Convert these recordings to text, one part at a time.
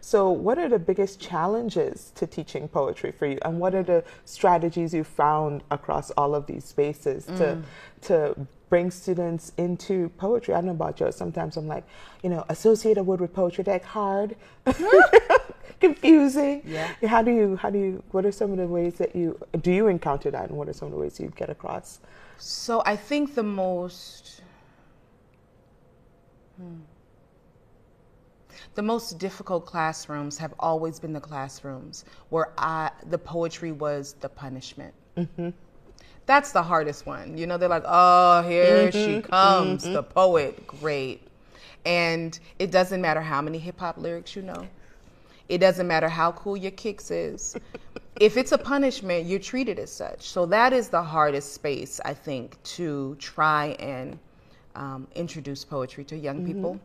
So what are the biggest challenges to teaching poetry for you? And what are the strategies you found across all of these spaces to bring students into poetry? I don't know about you. Sometimes I'm like, associate a word with poetry, like hard, confusing. Yeah. How do you, what are some of the ways that do you encounter that, and what are some of the ways you get across? So I think the most difficult classrooms have always been the classrooms where the poetry was the punishment. Mm-hmm. That's the hardest one. They're like, oh, here she comes, the poet. Great. And it doesn't matter how many hip hop lyrics you know. It doesn't matter how cool your kicks is. If it's a punishment, you're treated as such. So that is the hardest space, I think, to try and introduce poetry to young people.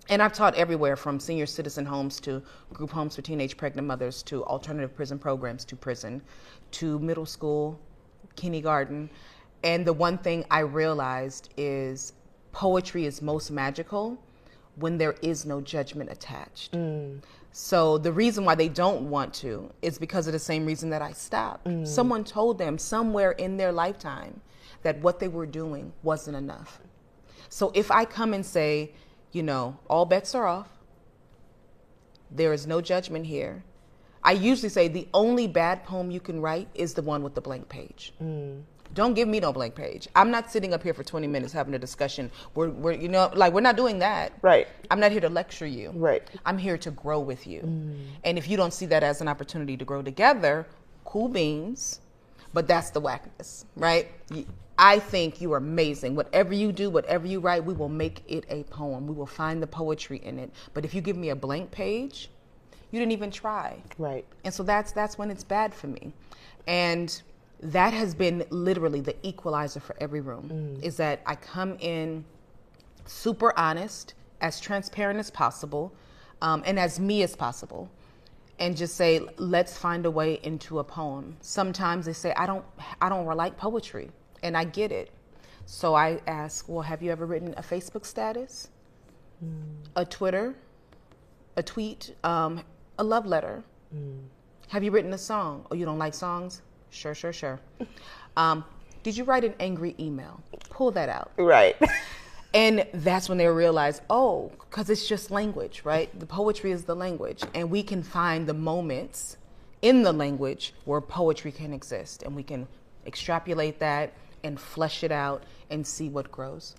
And I've taught everywhere from senior citizen homes to group homes for teenage pregnant mothers to alternative prison programs to prison to middle school, kindergarten. And the one thing I realized is poetry is most magical when there is no judgment attached. So the reason why they don't want to is because of the same reason that I stopped. Someone told them somewhere in their lifetime that what they were doing wasn't enough. So if I come and say, all bets are off, there is no judgment here, I usually say the only bad poem you can write is the one with the blank page. Don't give me no blank page. I'm not sitting up here for 20 minutes having a discussion. We're not doing that. Right. I'm not here to lecture you. Right. I'm here to grow with you. And if you don't see that as an opportunity to grow together, cool beans, but that's the whackness, right? I think you are amazing. Whatever you do, whatever you write, we will make it a poem. We will find the poetry in it. But if you give me a blank page, you didn't even try. Right. And so that's when it's bad for me. And that has been literally the equalizer for every room, is that I come in super honest, as transparent as possible, and as me as possible, and just say, let's find a way into a poem. Sometimes they say, I don't like poetry, and I get it. So I ask, well, have you ever written a Facebook status, a Twitter, a tweet, a love letter? Have you written a song? Oh, you don't like songs? Sure. Did you write an angry email? Pull that out. Right. And that's when they realize, because it's just language, right? The poetry is the language. And we can find the moments in the language where poetry can exist. And we can extrapolate that and flesh it out and see what grows.